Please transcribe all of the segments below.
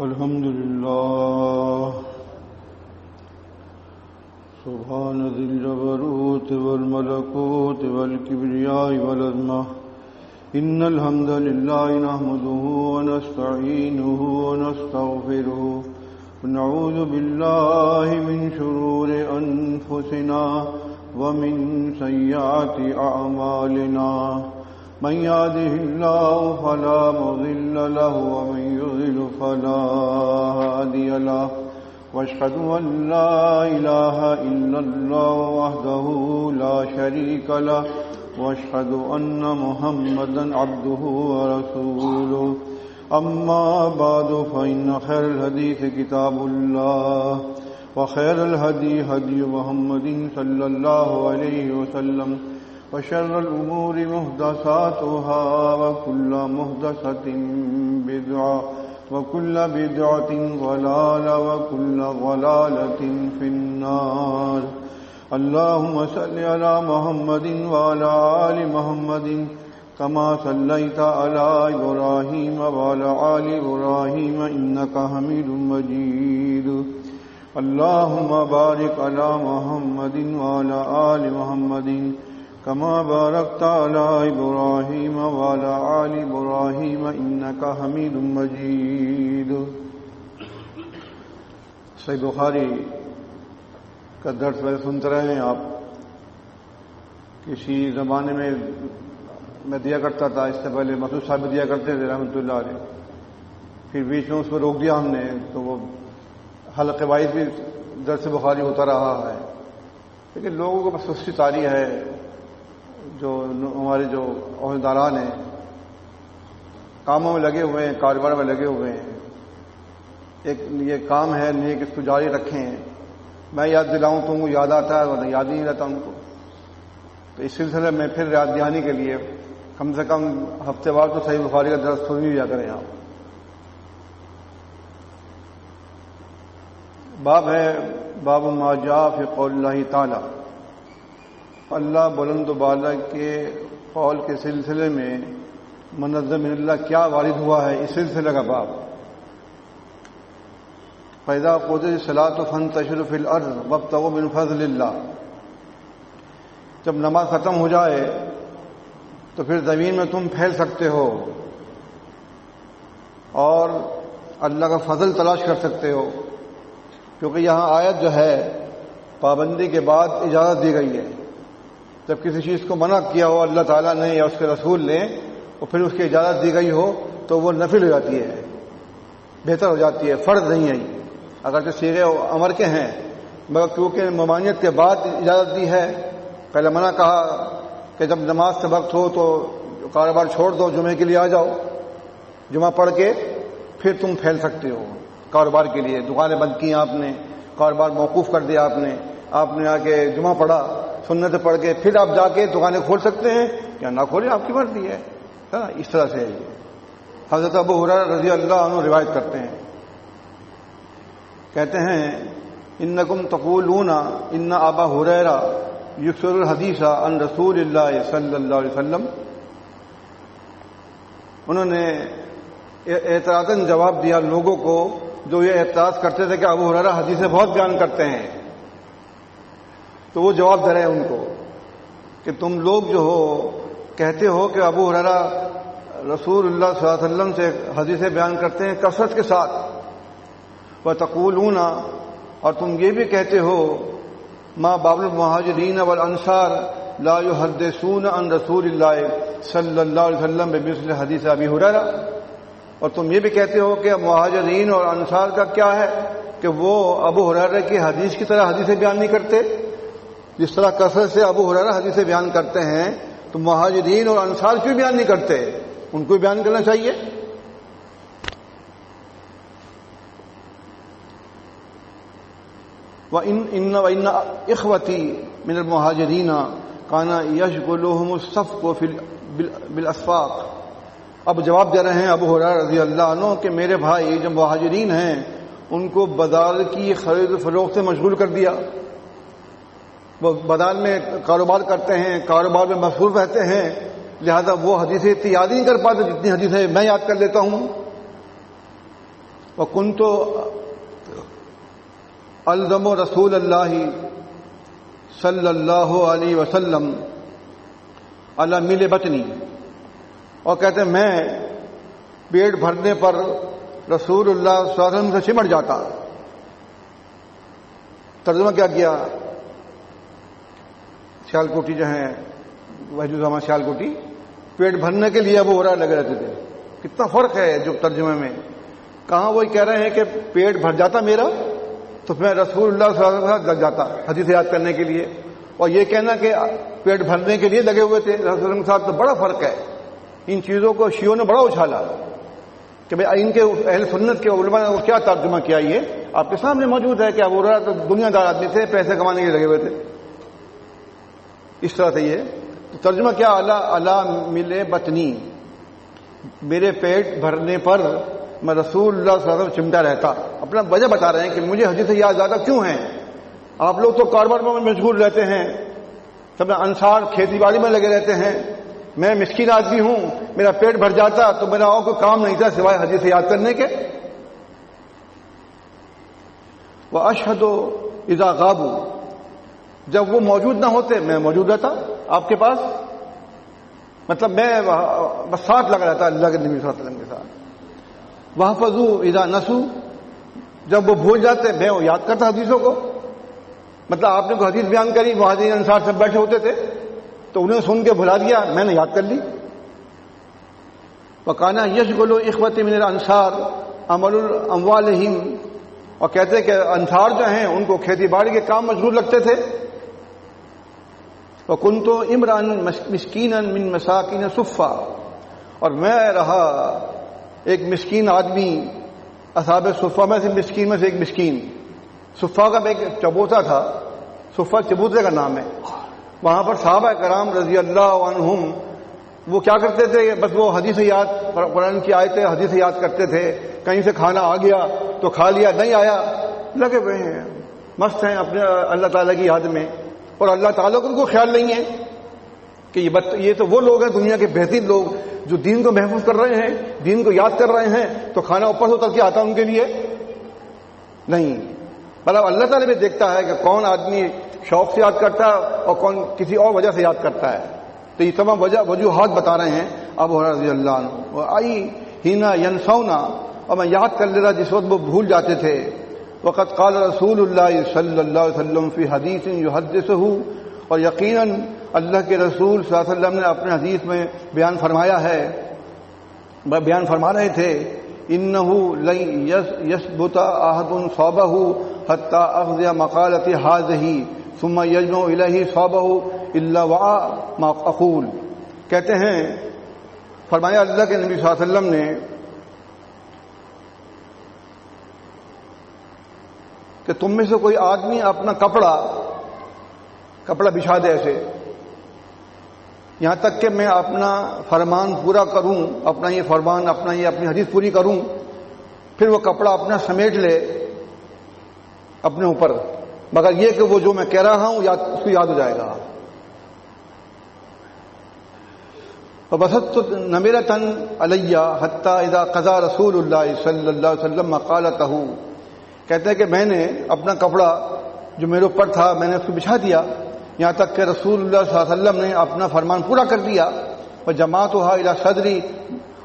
الحمد لله سبحان ذي الجبروت والملكوت والكبرياء والعظمة إن الحمد لله نحمده ونستعينه ونستغفره ونعوذ بالله من شرور أنفسنا ومن سيئات أعمالنا من يهده الله فلا مضل له ومن يضلل فلا هادي له واشهد ان لا اله الا الله وحده لا شريك له واشهد ان محمدا عبده ورسوله اما بعد فان خير الحديث كتاب الله وخير الهدي هدي محمد صلى الله عليه وسلم وشر الأمور محدثاتها وكل محدثة بدعة وكل بدعة ضلالة وكل ضلالة في النار اللهم صل على محمد وعلى آل محمد كما صليت على إبراهيم وعلى آل إبراهيم إنك حميد مجيد اللهم بارك على محمد وعلى آل محمد كما باركت على إبراهيم وعلى آل إبراهيم إنك حميد مجيد۔ صحیح بخاری کا درس ویسے سنتے رہے ہیں آپ۔ کسی زمانے میں دیا کرتا تھا، اس سے پہلے مسعود صاحب دیا کرتے تھے رحمۃ اللہ علیہ، پھر بیچ میں اس کو روک دیا ہم نے، تو وہ حلقے وائز بھی درس بخاری ہوتا رہا ہے، لیکن لوگوں کو بس سستی طاری ہے۔ جو ہمارے جو عہدیداران ہیں کاموں میں لگے ہوئے ہیں، کاروبار میں لگے ہوئے ہیں، ایک یہ کام ہے نیک، اس کو جاری رکھیں۔ میں یاد دلاؤں تو ان کو یاد آتا ہے ورنہ یاد ہی نہیں رہتا ان کو۔ تو اس سلسلے میں پھر یاد دہانی کے لیے کم سے کم ہفتے وار تو صحیح بخاری کا درس سن ہی لیا کریں آپ۔ باب ہے باب ما جاء فی قول اللہ تعالی، اللہ بلند و بالا کے قول کے سلسلے میں منظم من اللہ کیا وارد ہوا ہے، اس سلسلے کا باب۔ فَإِذَا قُضِيَتِ الصَّلَاةُ فَانتَشِرُوا فِي الْأَرْضِ وَابْتَغُوا مِنْ فَضْلِ اللَّهِ، جب نماز ختم ہو جائے تو پھر زمین میں تم پھیل سکتے ہو اور اللہ کا فضل تلاش کر سکتے ہو، کیونکہ یہاں آیت جو ہے پابندی کے بعد اجازت دی گئی ہے۔ جب کسی چیز کو منع کیا ہو اللہ تعالیٰ نے یا اس کے رسول نے اور پھر اس کی اجازت دی گئی ہو تو وہ نفل ہو جاتی ہے، بہتر ہو جاتی ہے، فرض نہیں ہے۔ اگرچہ صیغے امر کے ہیں مگر کیونکہ ممانعت کے بعد اجازت دی ہے، پہلے منع کہا کہ جب نماز سے وقت ہو تو کاروبار چھوڑ دو، جمعے کے لیے آ جاؤ، جمعہ پڑھ کے پھر تم پھیل سکتے ہو کاروبار کے لیے۔ دکانیں بند کی آپ نے، کاروبار موقوف کر دیا آپ نے آ کے جمعہ پڑھا، سنت پڑھ کے پھر آپ جا کے دکانیں کھول سکتے ہیں یا نہ کھولیں، آپ کی مرضی ہے نا۔ اس طرح سے حضرت ابو ہریرہ رضی اللہ عنہ روایت کرتے ہیں، کہتے ہیں انکم تقولون ان ابا ہریرہ یکثر الحدیث عن رسول اللہ صلی اللہ علیہ وسلم۔ انہوں نے اعتراضاً جواب دیا لوگوں کو جو یہ اعتراض کرتے تھے کہ ابو ہریرہ حدیثیں بہت بیان کرتے ہیں، تو وہ جواب دے رہے ہیں ان کو کہ تم لوگ جو ہو کہتے ہو کہ ابو ہریرہ رسول اللہ صلی اللہ علیہ وسلم سے حدیثیں بیان کرتے ہیں کثرت کے ساتھ، وتقولون، اور تم یہ بھی کہتے ہو ما باب المہاجرین والانصار لا یحدثون عن رسول اللہ صلی اللہ علیہ وسلم بمثل حدیث ابی ہریرہ، اور تم یہ بھی کہتے ہو کہ مہاجرین اور انصار کا کیا ہے کہ وہ ابو ہریرہ کی حدیث کی طرح حدیثیں بیان نہیں کرتے، جس طرح کثرت سے ابو ہریرہ حدیثیں بیان کرتے ہیں تو مہاجرین اور انصار کیوں بیان نہیں کرتے؟ ان کو بیان کرنا چاہیے۔ وَإِنَّ إِخْوَتِي مِنَ الْمُهَاجِرِينَ كَانَ يَشْغُلُهُمُ الصَّفْقُ بِالْأَسْفَاقِ۔ اب جواب دے رہے ہیں ابو ہریرہ رضی اللہ عنہ کہ میرے بھائی جو مہاجرین ہیں ان کو بازار کی خرید و فروخت سے مشغول کر دیا، وہ بازار میں کاروبار کرتے ہیں، کاروبار میں مصروف رہتے ہیں، لہذا وہ حدیثیں اتنی یاد نہیں کر پاتے جتنی حدیثیں میں یاد کر لیتا ہوں۔ وکنت الزم رسول اللہ صلی اللہ علیہ وسلم علی مل بطنی، اور کہتے ہیں میں پیٹ بھرنے پر رسول اللہ صلی اللہ علیہ وسلم سے چمٹ جاتا۔ ترجمہ کیا کیا؟ سیال کوٹی جو ہیں وحید الزمان سیال کوٹی، پیٹ بھرنے کے لیے ابو ہریرہ لگے رہتے تھے۔ کتنا فرق ہے جو ترجمے میں، کہاں وہی کہہ رہے ہیں کہ پیٹ بھر جاتا میرا تو میں رسول اللہ صلی اللہ علیہ وسلم لگ جاتا حدیث یاد کرنے کے لیے، اور یہ کہنا کہ پیٹ بھرنے کے لیے لگے ہوئے تھے رسول اللہ کے ساتھ، تو بڑا فرق ہے۔ ان چیزوں کو شیعوں نے بڑا اچھالا کہ بھائی ان کے اہل سنت کے علماء نے وہ کیا ترجمہ کیا، یہ آپ کے سامنے موجود ہے کہ ابو ہریرہ تو دنیا دار آدمی تھے، پیسے کمانے کے لگے ہوئے تھے، اس طرح سے یہ تو ترجمہ کیا، اللہ ملے بطنی، میرے پیٹ بھرنے پر میں رسول اللہ صلی اللہ علیہ وسلم چمٹا رہتا۔ اپنا وجہ بتا رہے ہیں کہ مجھے حدیث یاد زیادہ کیوں ہیں، آپ لوگ تو کاروبار میں مشغول رہتے ہیں، سب انصار کھیتی باڑی میں لگے رہتے ہیں، میں مسکین آدمی ہوں، میرا پیٹ بھر جاتا تو میرا اور کوئی کام نہیں تھا سوائے حدیث یاد کرنے کے۔ واشہد اذا غابوا، جب وہ موجود نہ ہوتے میں موجود رہتا آپ کے پاس، مطلب میں بس ساتھ لگا رہتا اللہ کے نبی صلی اللہ علیہ وسلم کے ساتھ۔ واحفظوا اذا نسوا، جب وہ بھول جاتے میں وہ یاد کرتا حدیثوں کو، مطلب آپ نے کوئی حدیث بیان کری، مہاجرین انصار سب بیٹھے ہوتے تھے تو انہیں سن کے بھلا دیا، میں نے یاد کر لی۔ وکانا یشغل اخوتی من الانصار عمل اموالہم، اور کہتے کہ انصار جو ہیں ان کو کھیتی باڑی کے کام مشغول رکھتے تھے۔ وکنت امرا مسکینا من مساکین صفا، اور میں رہا ایک مسکین آدمی اصحاب صفا میں سے، مسکین میں سے ایک مسکین۔ صفا کا ایک چبوترا تھا، صفا چبوترے کا نام ہے، وہاں پر صحابہ کرام رضی اللہ عنہم وہ کیا کرتے تھے، بس وہ حدیث یاد، قرآن کی آیتیں حدیث یاد کرتے تھے، کہیں سے کھانا آ گیا تو کھا لیا، نہیں آیا لگے ہوئے ہیں، مست ہیں اپنے اللہ تعالیٰ کی یاد میں، اور اللہ تعالیٰ کو ان کو خیال نہیں ہے کہ یہ تو وہ لوگ ہیں دنیا کے بہترین لوگ جو دین کو محفوظ کر رہے ہیں، دین کو یاد کر رہے ہیں، تو کھانا اوپر سے اتر کے آتا ان کے لیے نہیں۔ مطلب اللہ تعالیٰ بھی دیکھتا ہے کہ کون آدمی شوق سے یاد کرتا ہے اور کون کسی اور وجہ سے یاد کرتا ہے، تو یہ تمام وجوہات بتا رہے ہیں ابو ہریرہ رضی اللہ عنہ۔ آئی ہینا ینسونا، اور میں یاد کر لے رہا جس وقت وہ بھول جاتے تھے۔ وقت قال رسول اللہ صلی اللہ علیہ وسلم فی حدیث یحدثہ، اور یقیناً اللہ کے رسول صلی اللہ علیہ وسلم نے اپنے حدیث میں بیان فرمایا ہے، بیان فرما رہے تھے، انہ لن یثبت احد صابہ حتی اخذ مقالۃ ہذہ ثم یجمع الیہ صابہ الا وعى ما اقول، کہتے ہیں فرمایا اللہ کے نبی صلی اللہ علیہ وسلم نے کہ تم میں سے کوئی آدمی اپنا کپڑا بچھا دے ایسے، یہاں تک کہ میں اپنا فرمان پورا کروں، اپنا یہ فرمان، اپنا یہ اپنی حدیث پوری کروں، پھر وہ کپڑا اپنا سمیٹ لے اپنے اوپر، مگر یہ کہ وہ جو میں کہہ رہا ہوں اس کو یاد ہو جائے گا۔ فبسطت نمرۃ علی حتی اذا قضى رسول اللہ صلی اللہ علیہ وسلم مقالتہ، کہتے ہیں کہ میں نے اپنا کپڑا جو میرے اوپر تھا میں نے اس کو بچھا دیا یہاں تک کہ رسول اللہ صلی اللہ علیہ وسلم نے اپنا فرمان پورا کر دیا۔ وجمعتها الى صدری،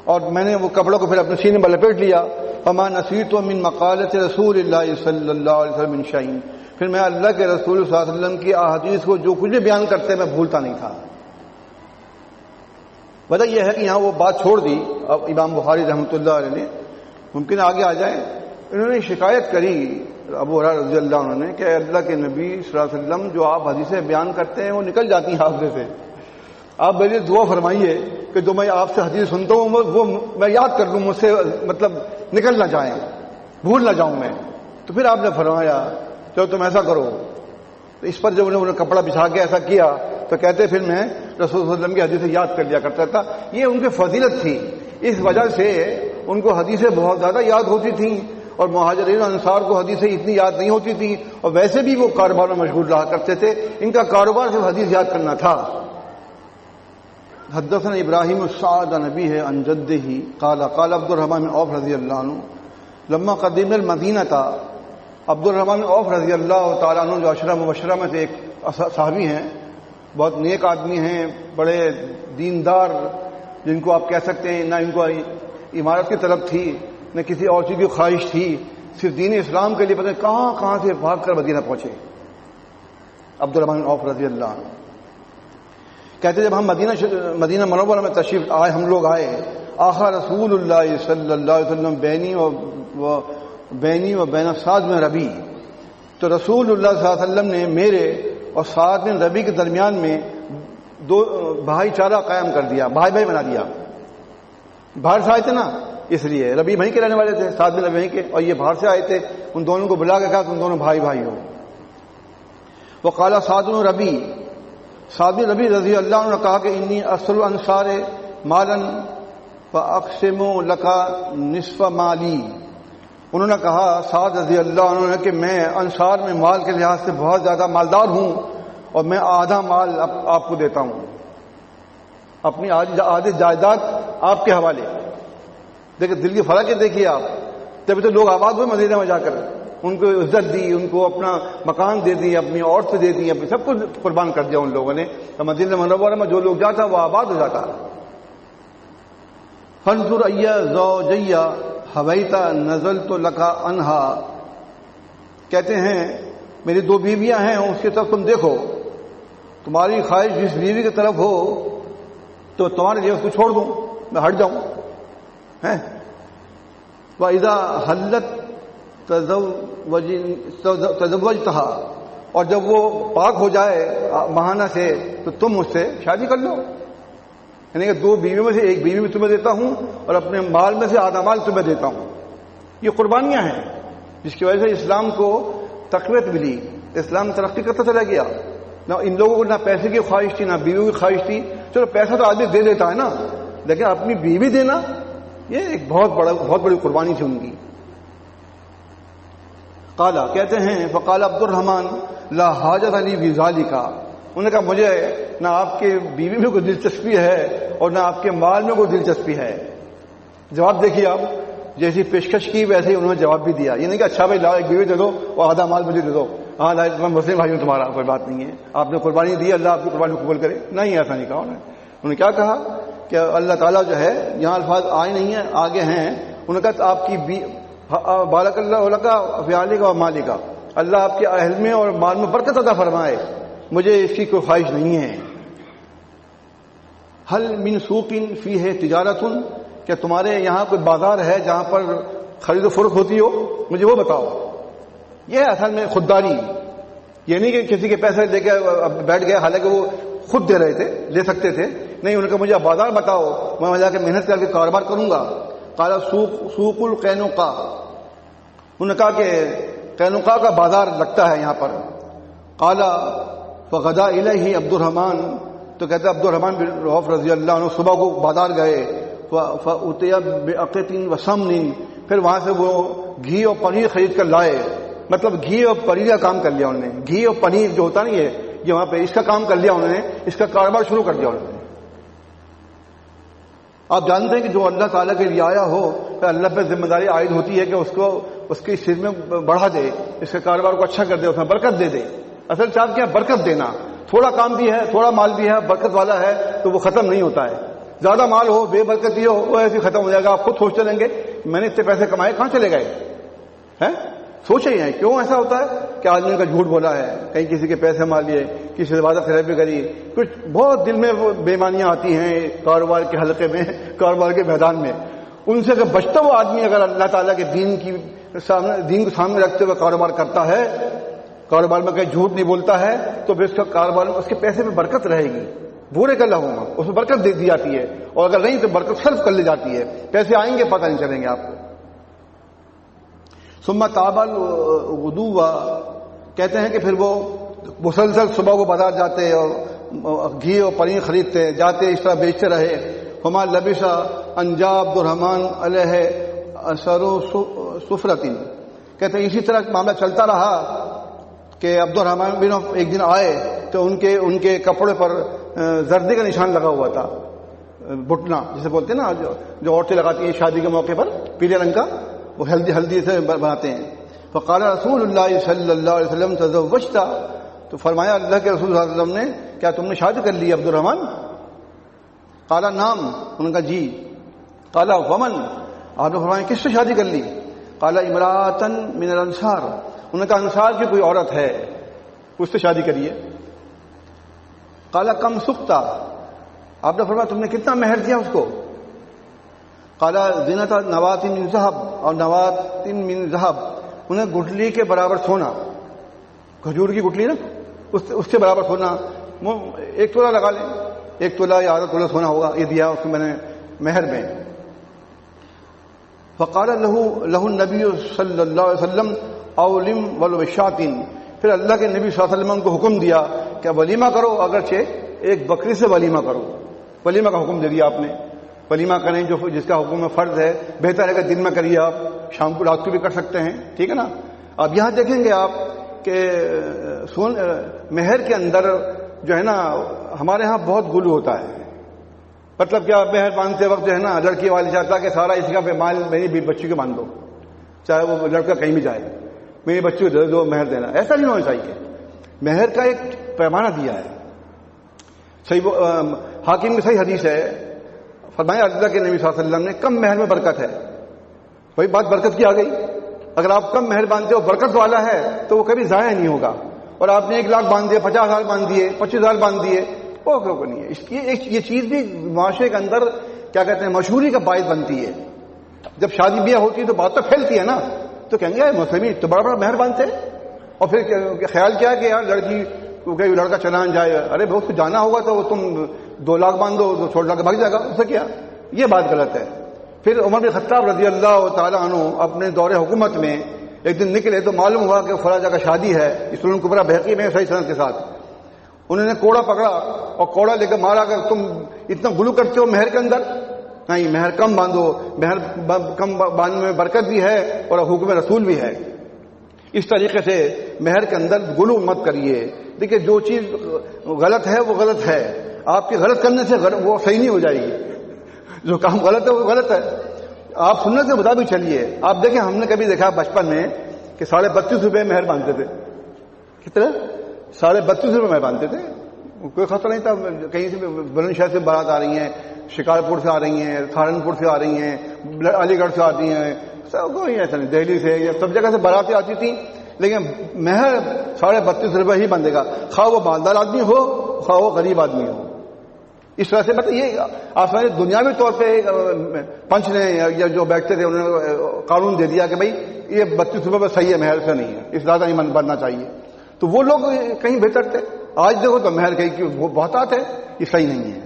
اور میں نے وہ کپڑوں کو پھر اپنے سینے میں لپیٹ لیا۔ فما نسیت من مقالۃ رسول اللہ صلی اللہ علیہ وسلم من شیء، پھر میں اللہ کے رسول صلی اللہ علیہ وسلم کی احادیث کو جو کچھ بھی بیان کرتے میں بھولتا نہیں تھا۔ وجہ یہ ہے کہ یہاں وہ بات چھوڑ دی اب امام بخاری رحمۃ اللہ علیہ نے، ممکن آگے آ جائیں، انہوں نے شکایت کری ابو ہریرہ رضی اللہ عنہ نے کہ اللہ کے نبی صلی اللہ علیہ وسلم جو آپ حدیثیں بیان کرتے ہیں وہ نکل جاتی ہیں حافظے سے، آپ میری دعا فرمائیے کہ جو میں آپ سے حدیث سنتا ہوں وہ میں یاد کر لوں، مجھ سے مطلب نکل نہ جائیں، بھول نہ جاؤں میں۔ تو پھر آپ نے فرمایا چلو تم ایسا کرو، تو اس پر جب انہوں نے کپڑا بچھا کے ایسا کیا تو کہتے پھر میں رسول صلی اللہ علیہ وسلم کی حدیثیں یاد کر لیا کرتا تھا۔ یہ ان کی فضیلت تھی، اس وجہ سے ان کو حدیثیں بہت زیادہ یاد ہوتی تھیں، اور مہاجرین انصار کو حدیثیں اتنی یاد نہیں ہوتی تھی، اور ویسے بھی وہ کاروبار میں مشغول رہا کرتے تھے، ان کا کاروبار صرف حدیث یاد کرنا تھا۔ حدثنا ابراہیم السعد نبی ہے عن جدہ قال قال عبد الرحمن بن عوف رضی اللہ عنہ لما قدیم المدینہ تھا، عبد الرحمن بن عوف رضی اللہ تعالیٰ عنہ جو عشرہ مبشرہ میں سے ایک صحابی ہیں، بہت نیک آدمی ہیں، بڑے دیندار، جن کو آپ کہہ سکتے ہیں نہ ان کو عمارت کی طلب تھی نہ کسی اور چیز کی خواہش تھی، صرف دین اسلام کے لیے پتہ کہاں کہاں سے بھاگ کر مدینہ پہنچے عبد الرحمن بن عوف رضی اللہ عنہ۔ کہتے جب ہم مدینہ منورہ میں تشریف آئے، ہم لوگ آئے، آخا رسول اللہ صلی اللہ علیہ وسلم بینی و بین سعد بن ربیع، تو رسول اللہ صلی اللہ علیہ وسلم نے میرے اور سعد بن ربیع کے درمیان میں دو بھائی چارہ قائم کر دیا، بھائی بھائی بنا دیا۔ باہر سے آئے تھے نا، اس لیے ربیع وہیں کے رہنے والے تھے، سعد بن ربیع وہیں کے، اور یہ باہر سے آئے تھے، ان دونوں کو بلا کے کہا تم دونوں بھائی بھائی ہو۔ وقال سعد بن ربیع، سعد بن ربیع رضی اللہ عنہ نے کہا کہ انی اصل الانصار مالا فاقسم لک نصف مالی، انہوں نے کہا سعد رضی اللہ عنہ نے کہ میں انصار میں مال کے لحاظ سے بہت زیادہ مالدار ہوں اور میں آدھا مال آپ کو دیتا ہوں، اپنی آدھی جائیداد آپ کے حوالے۔ دیکھیں دل کی فرق ہے، دیکھیے آپ، جب تو لوگ آباد ہوئے مدینہ میں جا کر، ان کو عزت دی، ان کو اپنا مکان دے دی، اپنی عورت دے دی، اپنی سب کچھ قربان کر دیا ان لوگوں نے، تو مدینہ منورہ میں جو لوگ جاتا وہ آباد ہو جاتا۔ فانظر ای زوجی حویت نزلت لک عنہا، کہتے ہیں میری دو بیویاں ہیں، اس کی طرف تم دیکھو، تمہاری خواہش جس بیوی کی طرف ہو تو تمہارے لیے اس کو چھوڑ دوں، میں ہٹ جاؤں ہے۔ وَإِذَا حَلَّتْ تزوجتها، اور جب وہ پاک ہو جائے ماہانہ سے تو تم اس سے شادی کر لو، یعنی کہ دو بیویوں میں سے ایک بیوی میں تمہیں دیتا ہوں اور اپنے مال میں سے آدھا مال تمہیں دیتا ہوں۔ یہ قربانیاں ہیں جس کی وجہ سے اسلام کو تقویت ملی، اسلام ترقی کرتا چلا گیا۔ نہ ان لوگوں کو نہ پیسے کی خواہش تھی نہ بیوی کی خواہش تھی، چلو پیسہ تو آدمی دے دیتا ہے نا، لیکن اپنی بیوی دینا یہ ایک بہت بڑی قربانی تھی ان کی۔ قالا، کہتے ہیں فقال عبد الرحمن لا حاجت علی بذالک، انہوں نے کہا مجھے نہ آپ کے بیوی میں کوئی دلچسپی ہے اور نہ آپ کے مال میں کوئی دلچسپی ہے۔ جواب دیکھیے آپ، جیسی پیشکش کی ویسے ہی انہوں نے جواب بھی دیا، یہ نہیں کہ اچھا بھائی لاؤ ایک بیوی دے دو اور آدھا مال مجھے دے دو، ہاں میں مسلم بھائی ہوں تمہارا، کوئی بات نہیں ہے، آپ نے قربانی دی اللہ آپ کی قربانی قبول کرے، نہیں ایسا نہیں کہا انہوں نے کیا کہا کہ اللہ تعالیٰ جو ہے، یہاں الفاظ آئے نہیں ہیں آگے ہیں، انہوں نے کہا آپ کی بارک اللہ لک فی اہلک و مالک، اللہ آپ کے اہل میں اور مال میں برکت عطا فرمائے، مجھے اس کی کوئی خواہش نہیں ہے۔ حل من سوق فیہ تجارت، کیا تمہارے یہاں کوئی بازار ہے جہاں پر خرید و فروخت ہوتی ہو، مجھے وہ بتاؤ۔ یہ ہے اصل میں خودداری، یہ نہیں کہ کسی کے پیسے لے کے بیٹھ گئے، حالانکہ وہ خود دے رہے تھے، لے سکتے تھے، نہیں، انہوں نے کہا مجھے بازار بتاؤ، میں جا کے محنت کر کے کاروبار کروں گا۔ قال سوق القینقاع، انہوں نے کہا کہ قینقاع کا بازار لگتا ہے یہاں پر۔ قال فغدا الیہ عبد الرحمن، تو کہتے عبد الرحمن بن عوف رضی اللہ عنہ صبح کو بازار گئے، فأتی بعقۃ وسمن، پھر وہاں سے وہ گھی اور پنیر خرید کر لائے، مطلب گھی اور پنیر کا کام کر لیا انہوں نے، گھی اور پنیر جو ہوتا نہیں ہے یہ وہاں پہ اس کا کام کر لیا انہوں نے، اس کا کاروبار شروع کر دیا انہوں نے۔ آپ جانتے ہیں کہ جو اللہ تعالیٰ کے لیے آیا ہو تو اللہ پہ ذمہ داری عائد ہوتی ہے کہ اس کو اس کی سر میں بڑھا دے، اس کے کاروبار کو اچھا کر دے، اس میں برکت دے دے۔ اصل چاہت کیا ہے؟ برکت دینا۔ تھوڑا کام بھی ہے، تھوڑا مال بھی ہے، برکت والا ہے تو وہ ختم نہیں ہوتا ہے۔ زیادہ مال ہو، بے برکتی ہو، وہ ایسے ختم ہو جائے گا۔ آپ خود سوچتے رہیں گے میں نے اتنے پیسے کمائے کہاں چلے گئے ہیں؟ سوچے ہی ہیں کیوں ایسا ہوتا ہے کہ آدمی کا جھوٹ بولا ہے، کہیں کسی کے پیسے مار لیے، کسی سے عبادت خیراتی کری، کچھ بہت دل میں بےمانیاں آتی ہیں کاروبار کے حلقے میں، کاروبار کے میدان میں۔ ان سے اگر بچتا ہوا آدمی اگر اللہ تعالیٰ کے دین کو سامنے رکھتے ہوئے کاروبار کرتا ہے، کاروبار میں کہیں جھوٹ نہیں بولتا ہے، تو پھر اس کا کاروبار میں اس کے پیسے میں برکت رہے گی، بورے کا لہوں گا، اس میں برکت دے دی جاتی ہے، اور اگر نہیں تو برکت صرف کر لی جاتی ہے، پیسے آئیں گے پتہ نہیں چلیں گے آپ کو۔ ثم تاب الغدو، کہتے ہیں کہ پھر وہ مسلسل صبح کو بازار جاتے اور گھی اور پنیر خریدتے جاتے، اس طرح بیچتے رہے۔ ہما لبس انجا عبد الرحمن علیہ اثر سفرت، کہتے ہیں اسی طرح معاملہ چلتا رہا کہ عبد الرحمن بن ایک دن آئے تو ان کے کپڑے پر زردی کا نشان لگا ہوا تھا، بٹنا جسے بولتے ہیں نا، جو عورتیں لگاتی ہیں شادی کے موقع پر، پیلے رنگ کا، وہ ہلدی سے بناتے ہیں. فقال رسول اللہ صلی اللہ علیہ وسلم تزوجت، تو فرمایا اللہ کے رسول صلی اللہ علیہ وسلم نے کیا تم نے شادی کر لی عبد الرحمن؟ قال نعم، انہوں نے کہا جی. قال ومن، آپ نے فرمایا کس سے شادی کر لی؟ قال امراۃ من الانصار، انہوں نے کہا انصار کی کوئی عورت ہے اس سے شادی کریے. قال کم سقتا، آپ نے فرمایا تم نے کتنا مہر دیا اس کو؟ قال زینت نوات من ذهب، اور نوات من ذهب انہیں گٹھلی کے برابر سونا، کھجور کی گٹھلی نا اس سے برابر سونا، 1 تولہ لگا لیں، 1 تولہ یا آدھا تولہ سونا ہوگا، یہ دیا اس کو میں نے مہر میں. فقال له النبی صلی اللہ علیہ وسلم اولم ولو بشاۃ، پھر اللہ کے نبی صلی اللہ علیہ وسلم کو حکم دیا کہ ولیمہ کرو، اگرچہ ایک بکری سے ولیمہ کرو. ولیمہ کا حکم دے دیا آپ نے، ولیمہ کریں جو جس کا حکم میں فرض ہے. بہتر ہے کہ دن میں کریے، آپ شام کو رات کو بھی کر سکتے ہیں، ٹھیک ہے نا. اب یہاں دیکھیں گے آپ کہ مہر کے اندر جو ہے نا ہمارے ہاں بہت غلو ہوتا ہے. مطلب کیا، مہر باندھتے وقت جو ہے نا لڑکی والی چاہتا کہ سارا اس کا مال میری بچی کو باندھ دو، چاہے وہ لڑکا کہیں بھی جائے، میری بچی کو دے دو مہر دینا. ایسا نہیں ہونا چاہیے. مہر کا ایک پیمانہ دیا ہے. صحیح حاکم میں صحیح حدیث ہے، فرمایا اللہ کے نبی صلی اللہ علیہ وسلم نے کم مہر میں برکت ہے. وہی بات برکت کی آ گئی. اگر آپ کم مہر باندھتے ہو برکت والا ہے تو وہ کبھی ضائع نہیں ہوگا. اور آپ نے 1 لاکھ باندھ دیے، 50,000 باندھ دیے، 25,000 باندھ دیے، وہ نہیں ہے. یہ چیز بھی معاشرے کے اندر کیا کہتے ہیں مشہوری کا باعث بنتی ہے. جب شادی بیاہ ہوتی ہے تو بات تو پھیلتی ہے نا، تو کہیں گے مسلم تو بڑا بڑا مہر باندھتے ہیں. اور پھر خیال کیا کہ یار لڑکی لڑکا چلان جائے، ارے بہت کچھ جانا ہوگا تو تم 2 لاکھ باندھو تو چھوڑ لا کے بھاگ جائے گا، اس سے کیا. یہ بات غلط ہے. پھر عمر بن خطاب رضی اللہ تعالیٰ عنہ اپنے دور حکومت میں ایک دن نکلے تو معلوم ہوا کہ فلاں جگہ شادی ہے، سنن کبریٰ بہقی میں صحیح سند کے ساتھ. انہوں نے کوڑا پکڑا اور کوڑا لے کر مارا کہ تم اتنا غلو کرتے ہو مہر کے اندر، نہیں مہر کم باندھو، مہر کم باندھنے میں برکت بھی ہے اور حکم رسول بھی ہے. اس طریقے سے مہر کے اندر غلو مت کریے. دیکھیے جو چیز غلط ہے وہ غلط ہے، آپ کے غلط کرنے سے وہ صحیح نہیں ہو جائے گی. جو کام غلط ہے وہ غلط ہے. آپ سنت کے مطابق چلیے. آپ دیکھیں ہم نے کبھی دیکھا بچپن میں کہ 32.5 روپے مہر باندھتے تھے. کتنے؟ 32.5 روپے مہر باندھتے تھے. کوئی خطرہ نہیں تھا. کہیں سے بلند شہر سے بارات آ رہی ہیں، شکارپور سے آ رہی ہیں، سہارنپور سے آ رئی ہیں، علی گڑھ سے آتی ہیں، کوئی ایسا نہیں، دہلی سے یا سب جگہ سے باراتیں آتی تھیں. لیکن مہر 32.5 روپے ہی بندے گا، خواہ وہ مالدار آدمی ہو خواہ وہ غریب آدمی ہو. اس طرح سے مطلب یہ آپ سمجھے دنیاوی طور پہ پنچ نے یا جو بیٹھتے تھے انہوں نے قانون دے دیا کہ بھائی یہ 32 روپے صحیح ہے، مہر سے نہیں ہے، اس زیادہ نہیں بننا چاہیے. تو وہ لوگ کہیں بہتر تھے. آج دیکھو تو مہر کہیں کہ وہ بہتات ہے، یہ صحیح نہیں ہے.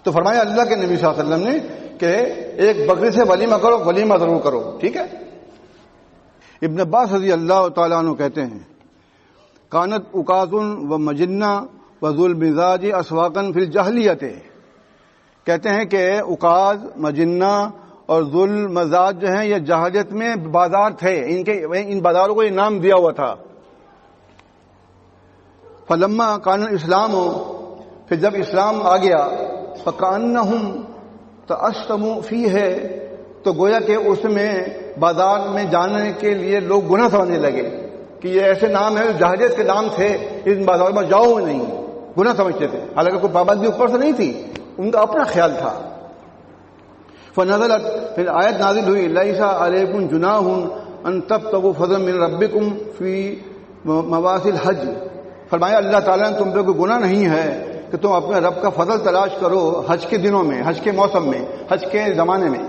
تو فرمایا اللہ کے نبی صلی اللہ علیہ وسلم نے کہ ایک بکری سے ولیمہ کرو، ولیمہ ضرور کرو، ٹھیک ہے. ابن عباس رضی اللہ تعالیٰ عنہ کہتے ہیں کانت اکاز و مجنہ و ذو المزاج اسواقاً فی الجاہلیت، کہتے ہیں کہ اکاز، مجنہ اور ذو المزاج جو ہیں یہ جاہلیت میں بازار تھے. ان بازاروں کو یہ نام دیا ہوا تھا. فلما کان الاسلام ہو، پھر جب اسلام آ گیا، فکانہم تأثموا فیہ، تو گویا کہ اس میں بازار میں جانے کے لیے لوگ گناہ سمجھنے لگے کہ یہ ایسے نام ہیں جاہلیت کے نام تھے، ان بازاروں میں جاؤ نہیں، گناہ سمجھتے تھے. حالانکہ کوئی پابندی اوپر سے نہیں تھی، ان کا اپنا خیال تھا. فنزلت، پھر آیت نازل ہوئی لیس علیکم جناح ان تبتغوا فضلا من ربکم فی مواسم الحج. فرمایا اللہ تعالیٰ نے تم پہ کوئی گناہ نہیں ہے کہ تم اپنے رب کا فضل تلاش کرو حج کے دنوں میں، حج کے موسم میں، حج کے زمانے میں.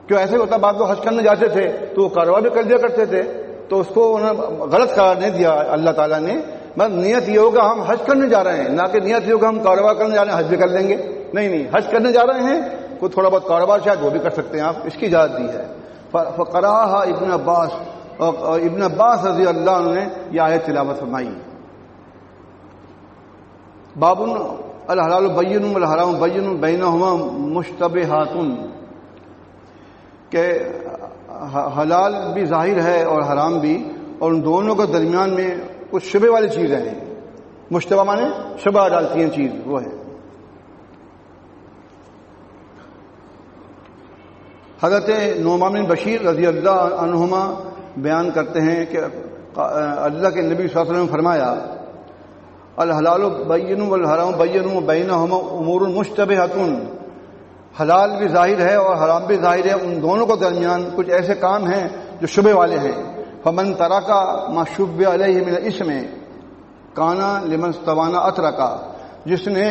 کیوں ایسے ہوتا، بعض لوگ حج کرنے جاتے تھے تو وہ کاروبار بھی کر دیا کرتے تھے، تو اس کو انہوں نے غلط قرار نہیں دیا اللہ تعالیٰ نے. بس نیت یہ ہوگا ہم حج کرنے جا رہے ہیں، نہ کہ نیت یہ ہوگا ہم کاروبار کرنے جا رہے ہیں حج بھی کر لیں گے. نہیں، حج کرنے جا رہے ہیں، کوئی تھوڑا بہت کاروبار شاید وہ بھی کر سکتے ہیں آپ، اس کی اجازت دی ہے. فقرأها ابن عباس، اور ابن عباس رضی اللہ عنہ نے یہ آیت تلاوت فرمائی. باب الحلال بین والحرام بین بینہما مشتبہات، کہ حلال بھی ظاہر ہے اور حرام بھی، اور ان دونوں کے درمیان میں کچھ شبہ والی چیزیں ہیں. مشتبہ مانے شبہ ڈالتی ہیں چیز، وہ ہے. حضرت نعمان بن بشیر رضی اللہ عنہما بیان کرتے ہیں کہ اللہ کے نبی صلی اللہ علیہ وسلم نے فرمایا الحلال بین والحرام بین بینہما امور مشتبہۃ، حلال بھی ظاہر ہے اور حرام بھی ظاہر ہے، ان دونوں کے درمیان کچھ ایسے کام ہیں جو شبہ والے ہیں۔ فمن ترک ما شبہ علیہ من الاسم کان لمن استوانا اترکا، جس نے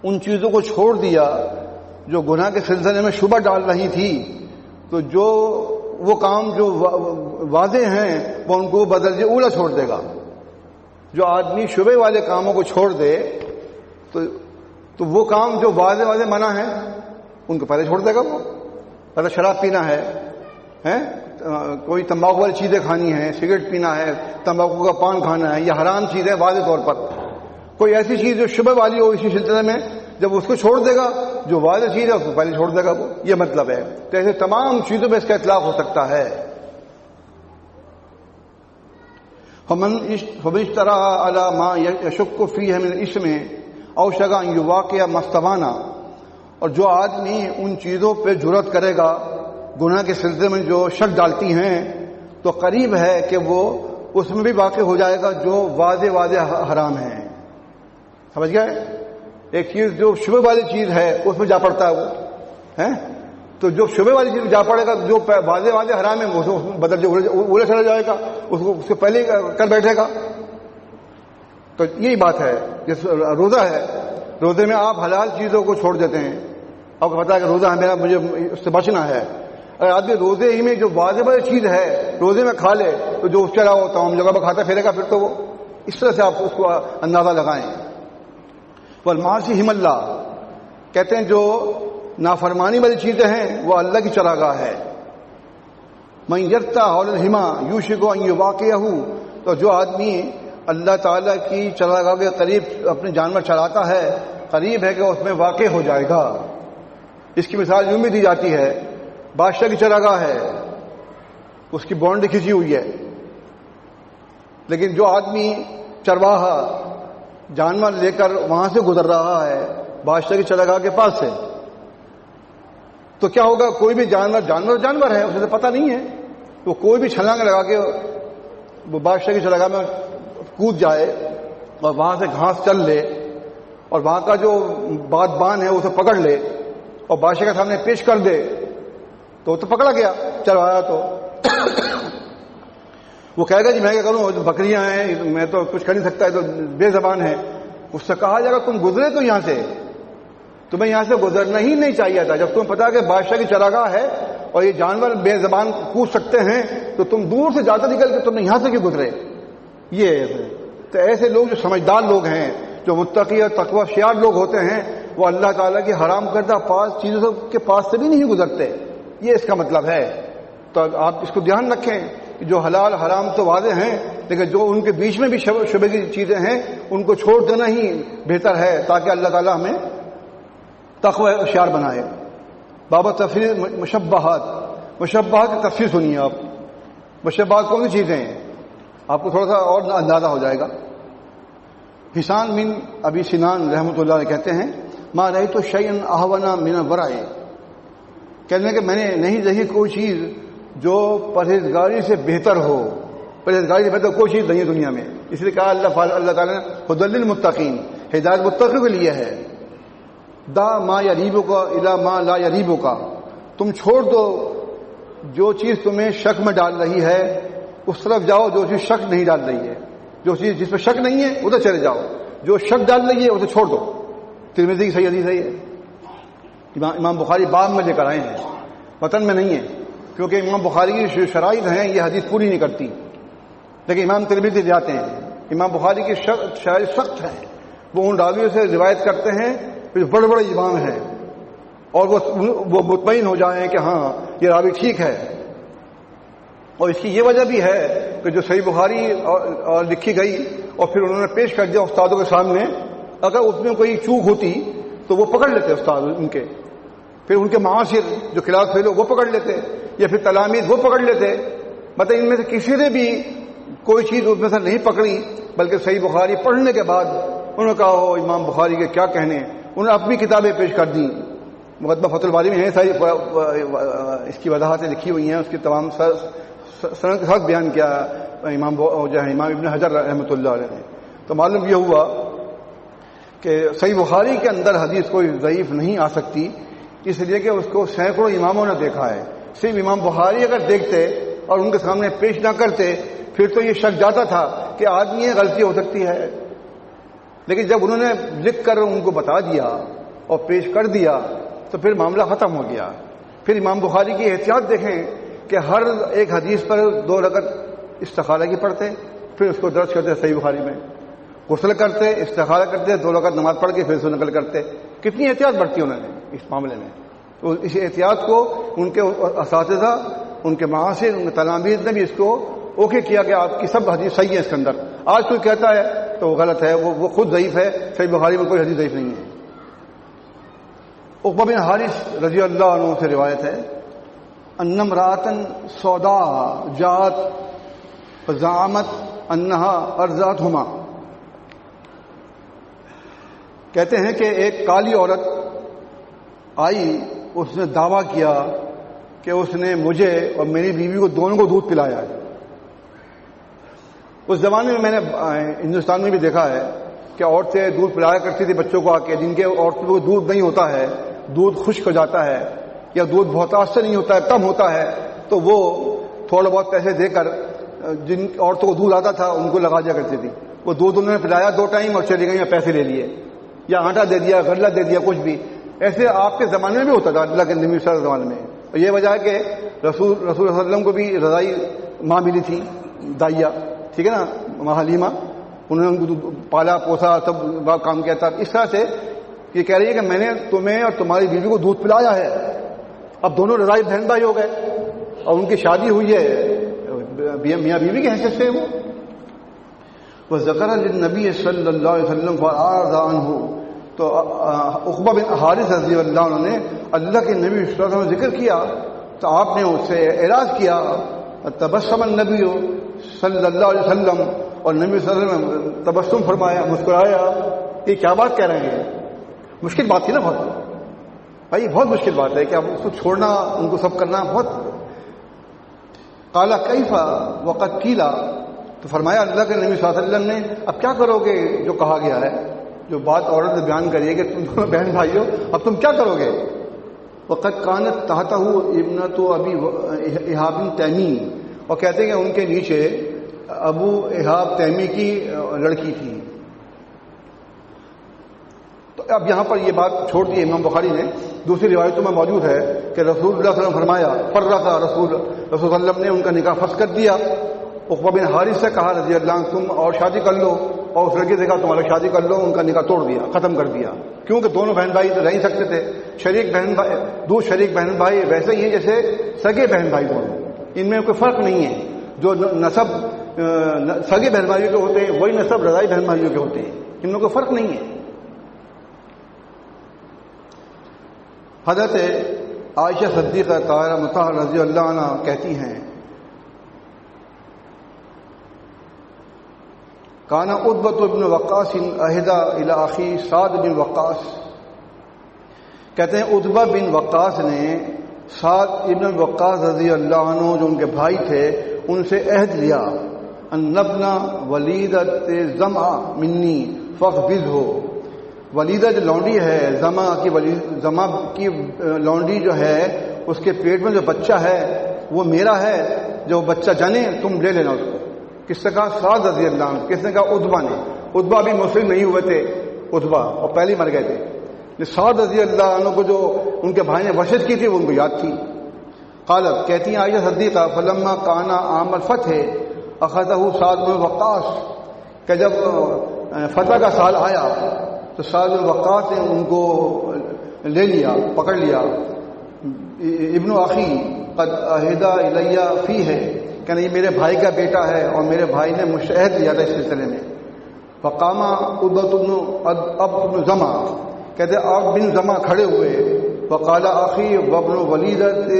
ان چیزوں کو چھوڑ دیا جو گناہ کے سلسلے میں شبہ ڈال رہی تھی، تو جو وہ کام جو واضح ہیں وہ ان کو بدرجہ اولا چھوڑ دے گا۔ جو آدمی شبہ والے کاموں کو چھوڑ دے تو وہ کام جو واضح منع ہیں ان کو پہلے چھوڑ دے گا۔ وہ اگر شراب پینا ہے، کوئی تمباکو والی چیزیں کھانی ہیں، سگریٹ پینا ہے، تمباکو کا پان کھانا ہے، یہ حرام چیز ہے واضح طور پر، کوئی ایسی چیز جو شبہ والی ہو اسی سلسلے میں، جب اس کو چھوڑ دے گا جو واضح چیز ہے اس کو پہلے چھوڑ دے گا، وہ یہ مطلب ہے۔ تو ایسے تمام چیزوں میں اس کا اطلاق ہو سکتا ہے۔ فمن اشترى على ما يشك فيه من الاسم او شك ان يواقع ما استوانا، اور جو آدمی ان چیزوں پہ جرأت کرے گا گناہ کے سلسلے میں جو شک ڈالتی ہیں، تو قریب ہے کہ وہ اس میں بھی واقع ہو جائے گا جو واضح حرام ہیں۔ سمجھ گئے؟ ایک چیز جو شبہ والی چیز ہے اس میں جا پڑتا ہے وہ ہے، تو جو شبہ والی چیز جا پڑے گا جو واضح حرام ہے وہ بدل جو اولا چلا جائے گا، اس کو پہلے کر بیٹھے گا۔ تو یہی بات ہے۔ جس روزہ ہے، روزے میں آپ حلال چیزوں کو چھوڑ دیتے ہیں، آپ کو پتا ہے کہ روزہ ہے میرا، مجھے اس سے بچنا ہے۔ اگر آدمی روزے ہی میں جو واضح چیز ہے روزے میں کھا لے تو جو اس کے علاوہ تمام جگہ پر کھاتا پھرے گا، پھر تو وہ اس طرح سے آپ اس کو اندازہ لگائیں۔ والمعاصی ہم اللہ، کہتے ہیں جو نافرمانی والی چیزیں ہیں وہ اللہ کی چراگاہ ہے۔ من یرتا حول الحما یوشک ان یواقعہ، تو جو آدمی اللہ تعالیٰ کی چراگاہ کے قریب اپنے جانور چراتا ہے، قریب ہے کہ اس میں واقع ہو جائے گا۔ اس کی مثال یوں بھی دی جاتی ہے، بادشاہ کی چراگاہ ہے، اس کی باؤنڈری کھینچی ہوئی ہے، لیکن جو آدمی چرواہا جانور لے کر وہاں سے گزر رہا ہے بادشاہ کی چراگاہ کے پاس سے، تو کیا ہوگا؟ کوئی بھی جانور ہے، اسے تو پتہ نہیں ہے، تو کوئی بھی چھلانگ لگا کے وہ بادشاہ کی چراگاہ میں کود جائے اور وہاں سے گھاس چل لے اور وہاں کا جو بادبان ہے اسے پکڑ لے اور بادشاہ کے سامنے پیش کر دے تو پکڑا گیا چروایا۔ تو وہ کہے گا جی میں کیا کروں، بکریاں ہیں، میں تو کچھ کر نہیں سکتا، ہے تو بے زبان ہے۔ اس سے کہا جائے گا تم گزرے تو یہاں سے، تمہیں یہاں سے گزرنا ہی نہیں چاہیے تھا، جب تمہیں پتا کہ بادشاہ کی چراگاہ ہے اور یہ جانور بے زبان کود سکتے ہیں تو تم دور سے جاتا نکل کے تم نے یہاں سے کیوں گزرے؟ یہ تو ایسے لوگ جو سمجھدار لوگ ہیں، جو متقی اور تقوی شیار لوگ ہوتے ہیں، وہ اللہ تعالیٰ کی حرام کردہ چیزوں کے پاس سے بھی نہیں گزرتے، یہ اس کا مطلب ہے۔ تو آپ اس کو دھیان رکھیں کہ جو حلال حرام تو واضح ہیں، لیکن جو ان کے بیچ میں بھی شبہ کی چیزیں ہیں ان کو چھوڑ دینا ہی بہتر ہے، تاکہ اللہ تعالیٰ ہمیں تقوی ہوشیار بنائے۔ بابا تفسیر مشبہات کی تفسیر سنیے آپ۔ مشبہات کون سی چیزیں ہیں؟ آپ کو تھوڑا سا اور اندازہ ہو جائے گا۔ حسان بن ابی سنان رحمۃ اللہ علیہ کہتے ہیں ما رأیت شیئا اہون من الورع، کہنے کہ میں نے نہیں دیکھی کوئی چیز جو پرہیزگاری سے بہتر ہو، پرہیزگاری سے بہتر کوئی چیز نہیں ہے دنیا میں۔ اس لیے کہا اللہ تعالیٰ نے ہدی للمتقین، ہدایت متقین کے لیے ہے۔ دا ما یریبک الی ما لا یریبک، تم چھوڑ دو جو چیز تمہیں شک میں ڈال رہی ہے، اس طرف جاؤ جو چیز شک نہیں ڈال رہی ہے، جو چیز جس پہ شک نہیں ہے ادھر چلے جاؤ، جو شک ڈال رہی ہے اسے چھوڑ دو۔ ترمذی کی صحیح حدیث ہے یہ، امام بخاری باب میں لے کر آئے ہیں، وطن میں نہیں ہے، کیونکہ امام بخاری کی شرائط ہیں یہ حدیث پوری نہیں کرتی، لیکن امام ترمذی لے آتے ہیں۔ امام بخاری کی شرائط سخت ہیں، وہ ان راویوں سے روایت کرتے ہیں جو بڑے بڑے امام ہیں اور وہ مطمئن ہو جائیں کہ ہاں یہ راوی ٹھیک ہے۔ اور اس کی یہ وجہ بھی ہے کہ جو صحیح بخاری اور لکھی گئی اور پھر انہوں نے پیش کر دیا استادوں کے سامنے، اگر اس میں کوئی چوک ہوتی تو وہ پکڑ لیتے استاد ان کے، پھر ان کے معاصر جو خلاف فیلو وہ پکڑ لیتے، یا پھر تلامید وہ پکڑ لیتے۔ مطلب ان میں سے کسی نے بھی کوئی چیز اس میں سے نہیں پکڑی، بلکہ صحیح بخاری پڑھنے کے بعد انہوں نے کہا ہو امام بخاری کے کیا کہنے، انہوں نے اپنی کتابیں پیش کر دیں مقدمہ فتح الباری میں ہے، ساری اس کی وضاحتیں لکھی ہوئی ہیں، اس کی تمام سند کے ساتھ بیان کیا امام جو ہے امام ابن حجر رحمۃ اللہ علیہ نے۔ تو معلوم یہ ہوا کہ صحیح بخاری کے اندر حدیث کوئی ضعیف نہیں آ سکتی، اس لیے کہ اس کو سینکڑوں اماموں نے دیکھا ہے۔ صرف امام بخاری اگر دیکھتے اور ان کے سامنے پیش نہ کرتے پھر تو یہ شک جاتا تھا کہ آدمی یہ غلطی ہو سکتی ہے، لیکن جب انہوں نے لکھ کر ان کو بتا دیا اور پیش کر دیا تو پھر معاملہ ختم ہو گیا۔ پھر امام بخاری کی احتیاط دیکھیں کہ ہر ایک حدیث پر 2 رکعت استخارہ کی پڑھتے، پھر اس کو درج کرتے صحیح بخاری میں، غسل کرتے، استخارہ کرتے، 2 رکعت نماز پڑھ کے پھر اس کو نقل کرتے۔ کتنی احتیاط برتی انہوں نے اس معاملے میں۔ تو اس احتیاط کو ان کے اساتذہ، ان کے معاصر، ان کے تلامید نے بھی اس کو اوکے کیا کہ آپ کی سب حدیث صحیح ہے۔ اس کے اندر آج کوئی کہتا ہے تو وہ غلط ہے، وہ خود ضعیف ہے، صحیح بخاری میں کوئی حدیث ضعیف نہیں ہے۔ عقبہ بن حارث رضی اللہ عنہ سے روایت ہے، ان امرأۃ سوداء جاءت فزعمت انہا ارضعتہما، کہتے ہیں کہ ایک کالی عورت آئی، اس نے دعویٰ کیا کہ اس نے مجھے اور میری بیوی کو دونوں کو دودھ پلایا ہے۔ اس زمانے میں نے ہندوستان میں بھی دیکھا ہے کہ عورتیں دودھ پلایا کرتی تھی بچوں کو آ کے، جن کے عورتوں کو دودھ نہیں ہوتا ہے، دودھ خشک ہو جاتا ہے یا دودھ بہت سے نہیں ہوتا ہے، کم ہوتا ہے، تو وہ تھوڑا بہت پیسے دے کر جن عورتوں کو دودھ آتا تھا ان کو لگا دیا کرتی تھی۔ وہ دودھ انہوں نے پلایا 2 ٹائم اور چلی گئی، یا پیسے لے لیے یا آٹا دے دیا، غلہ دے دیا، کچھ بھی ایسے آپ کے زمانے میں بھی ہوتا تھا، اللہ کے نبی صلی اللہ علیہ وسلم زمانے میں۔ اور یہ وجہ ہے کہ رسول صلی اللہ علیہ وسلم کو بھی رضائی ماں ملی تھی، دائیا، ٹھیک ہے نا، ماں حلیمہ، انہوں نے ان کو پالا پوسا، سب کام کیا تھا۔ اس طرح سے یہ کہہ رہی ہے کہ میں نے تمہیں اور تمہاری بیوی کو دودھ پلایا ہے۔ اب دونوں رضائی بہن بھائی ہو گئے اور ان کی شادی ہوئی ہے میاں بیوی کے حیثیت سے۔ وہ ذکر للنبی صلی اللہ علیہ وسلم فأعرض عنہ، تو عقبہ بن حارث رضی اللہ عنہ نے اللہ کے نبی صلی اللہ علیہ وسلم ذکر کیا تو آپ نے اس سے اعراض کیا۔ تبسم النبی صلی اللہ علیہ وسلم، اور نبی صلی اللہ علیہ وسلم تبسم فرمایا، مسکرایا۔ یہ کیا بات کہہ رہے ہیں؟ مشکل بات تھی نا بہت بھائی، بہت مشکل بات ہے کہ اب اس کو چھوڑنا، ان کو سب کرنا بہت۔ قال کیف وقد قیل، تو فرمایا اللہ کے نبی صلی اللہ علیہ وسلم نے اب کیا کرو گے جو کہا گیا ہے، جو بات عورت نے بیان کری ہے کہ تم دونوں بہن بھائی ہو، اب تم کیا کرو گے؟ وقد کانت تحتہ ابنۃ ابی اہاب تیمی، اور کہتے ہیں کہ ان کے نیچے ابو اہاب تیمی کی لڑکی تھی۔ تو اب یہاں پر یہ بات چھوڑ دی امام بخاری نے، دوسری روایتوں میں موجود ہے کہ رسول اللہ صلی اللہ علیہ وسلم فرمایا، فرقا رسول صلی اللہ علیہ وسلم نے ان کا نکاح فسخ کر دیا۔ عقبہ بن حارث سے کہا رضی اللہ عنہ تم اور شادی کر لو، اور اس لڑکی سے کہا تم الگ شادی کر لو، ان کا نکاح توڑ دیا، ختم کر دیا، کیونکہ دونوں بہن بھائی تو رہ نہیں سکتے تھے۔ شریک بہن بھائی، دو شریک بہن بھائی ویسے ہی ہیں جیسے سگے بہن بھائی دونوں، ان میں کوئی فرق نہیں ہے۔ جو نسب سگے بہن بھائیوں کے ہوتے ہیں وہی نسب رضائی بہن بھائیوں کے ہوتے ہیں، ان میں کوئی فرق نہیں ہے۔ حضرت عائشہ صدیقہ طاہرہ مطہرہ رضی اللہ عنہ کہتی ہیں، کانا عتبہ بن وقاص اہدی الی اخی سعد بن وقاص، کہتے ہیں عتبہ بن وقاص نے سعد ابن وقاص رضی اللہ عنہ جو ان کے بھائی تھے ان سے عہد لیا، ان ابن ولیدۃ زمع منی فاقبضہ، ولیدہ جو لونڈی ہے، زمع کی لونڈی جو ہے اس کے پیٹ میں جو بچہ ہے وہ میرا ہے، جو بچہ جانے تم لے لینا اس کو۔ کس نے کہا؟ سعد رضی اللہ عنہ۔ کس نے کہا؟ عتبہ نے۔ عتبہ بھی مسلم نہیں ہوئے تھے، عتبہ اور پہلے مر گئے تھے۔ سعد رضی اللہ عنہ کو جو ان کے بھائی نے وصیت کی تھی وہ ان کو یاد تھی۔ قالت، کہتی ہیں عائشہ صدیقہ، فلما کانا عام الفتح اخذہ سعد بن وقاص، کہ جب فتح کا سال آیا تو سعد بن وقاص نے ان کو لے لیا، پکڑ لیا۔ ابن اخی قد عہدہ الیہ فیہ، کہ نہیں میرے بھائی کا بیٹا ہے اور میرے بھائی نے مجھ سے عہد لیا تھا اس سلسلے میں۔ فقام اب بن زمع، کہتے اب بن زمع کھڑے ہوئے، وقال اخی وابن ولیدۃ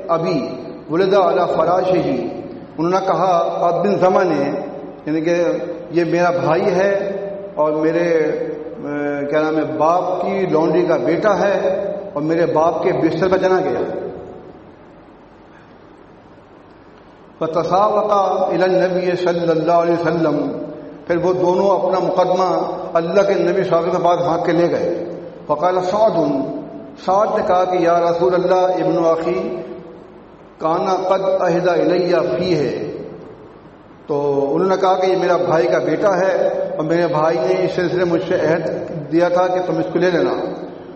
ابی ولد علی فراشہ، انہوں نے کہا اب بن زمع نے، یعنی کہ یہ میرا بھائی ہے اور میرے کیا نام ہے باپ کی لونڈی کا بیٹا ہے اور میرے باپ کے بستر پر جنا گیا۔ فتسابقا الی النبی صلی اللہ علیہ وسلم، پھر وہ دونوں اپنا مقدمہ اللہ کے نبی صلی اللہ علیہ وسلم کے پاس بھاگ کے لے گئے۔ فقال سعد نے کہا کہ یا رسول اللہ ابن اخی کانا قد عہد الیہ فیہ، تو انہوں نے کہا کہ یہ میرا بھائی کا بیٹا ہے اور میرے بھائی نے اس سلسلے مجھ سے عہد دیا تھا کہ تم اس کو لے لینا۔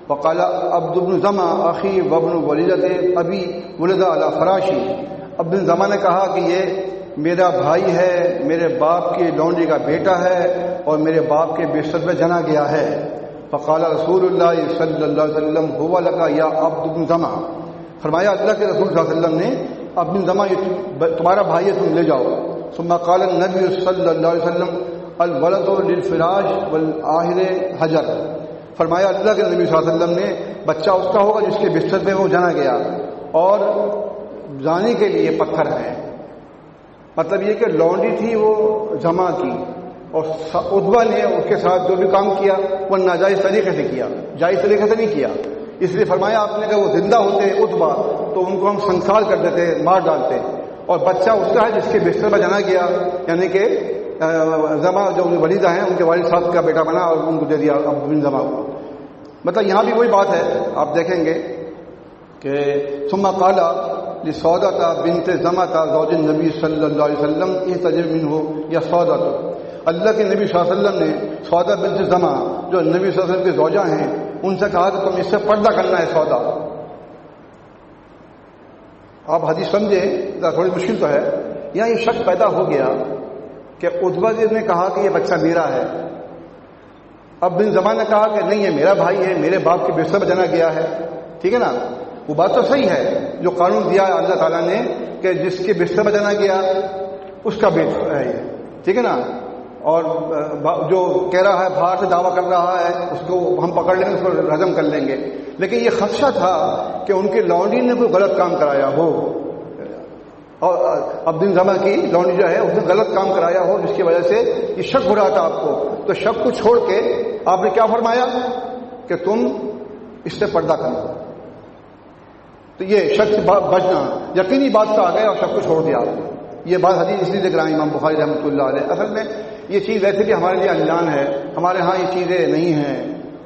وقال عبد بن زمع اخی وابن ولیدۃ ابی ولد علی فراشی، عبد بن زمع نے کہا کہ یہ میرا بھائی ہے، میرے باپ کی لونڈی کا بیٹا ہے اور میرے باپ کے بستر پہ جنا گیا ہے۔ فقال رسول اللہ صلی اللہ علیہ وسلم هو لك یا عبد بن زمع، فرمایا اللہ کے رسول صلی اللہ علیہ وسلم نے عبد بن زمع یہ تمہارا بھائی ہے، تم لے جاؤ۔ ثم قال النبی صلی اللہ علیہ وسلم الولد للفراش والآخر حجر، فرمایا اللہ کے نبی صلی اللہ علیہ وسلم نے بچہ اس کا ہوگا جس کے بستر پہ وہ جنا گیا، اور جانے کے لیے پتھر ہے۔ مطلب یہ کہ لونڈی تھی وہ جمع کی، اور عتبہ نے اس کے ساتھ جو بھی کام کیا وہ ناجائز طریقے سے کیا، جائز طریقے سے نہیں کیا۔ اس لیے فرمایا آپ نے کہ وہ زندہ ہوتے عتبہ تو ان کو ہم سنسار کر دیتے، مار ڈالتے، اور بچہ اس کا ہے جس کے بستر پر جنا گیا، یعنی کہ زمع جو ولیدہ ہیں ان کے والد صاحب کا بیٹا بنا اور ان کو دے دیا عبد بن زمع کو۔ مطلب یہاں بھی وہی بات ہے، آپ دیکھیں گے کہ ثم قال لسودہ بنت زمع زوج النبی صلی اللہ علیہ وسلم احتجب منہ یا سودہ، اللہ کے نبی صلی اللہ علیہ وسلم نے سودہ بنت زمع جو نبی صلی اللہ علیہ وسلم کے زوجہ ہیں ان سے کہا کہ تم اس سے پردہ کرنا ہے سودا۔ آپ حدیث سمجھیں، تھوڑی مشکل تو ہے، یہاں یہ شک پیدا ہو گیا کہ عتبہ نے کہا کہ یہ بچہ میرا ہے، اب بن زمع نے کہا کہ نہیں یہ میرا بھائی ہے، میرے باپ کے بستر پر جنا گیا ہے۔ ٹھیک ہے نا، وہ بات تو صحیح ہے، جو قانون دیا ہے اللہ تعالیٰ نے کہ جس کے بستر پر جنا گیا اس کا بیٹا ہے یہ، ٹھیک ہے نا، اور جو کہہ رہا ہے باہر سے دعویٰ کر رہا ہے اس کو ہم پکڑ لیں گے، اس کو رجم کر لیں گے۔ لیکن یہ خدشہ تھا کہ ان کی لونڈی نے کوئی غلط کام کرایا ہو، اور عبد بن زمع کی لونڈی جو ہے اس نے غلط کام کرایا ہو جس کی وجہ سے یہ شک ہو رہا تھا آپ کو، تو شک کو چھوڑ کے آپ نے کیا فرمایا کہ تم اس سے پردہ کرو۔ تو یہ شک سے بچنا، یقینی بات سے آ گئے اور شک کو چھوڑ دیا آپ نے۔ یہ بات حدیث اس لیے ذکر آئی امام بخاری رحمۃ اللہ علیہ۔ اصل میں یہ چیز ویسے بھی ہمارے لیے انجان ہے، ہمارے ہاں یہ چیزیں نہیں ہیں،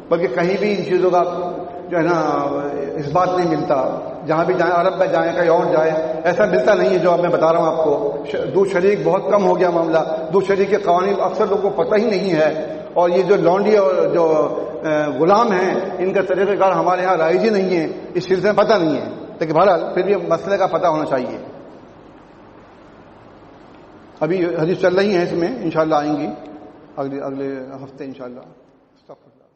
بلکہ کہیں بھی ان چیزوں کا جو ہے نا اس بات نہیں ملتا، جہاں بھی جائیں، عرب میں جائیں، کہیں اور جائیں، ایسا ملتا نہیں ہے جو اب میں بتا رہا ہوں آپ کو۔ دو شریک بہت کم ہو گیا معاملہ، دو شریک کے قوانین اکثر لوگوں کو پتہ ہی نہیں ہے، اور یہ جو لونڈی اور جو غلام ہیں ان کا طریقہ کار ہمارے ہاں رائج ہی نہیں ہے، اس سلسلے میں پتہ نہیں ہے، لیکن بہرحال پھر بھی مسئلے کا پتہ ہونا چاہیے۔ ابھی حدیث چل رہی ہیں، اس میں انشاءاللہ آئیں گی اگلے ہفتے انشاءاللہ۔ استغفر اللہ۔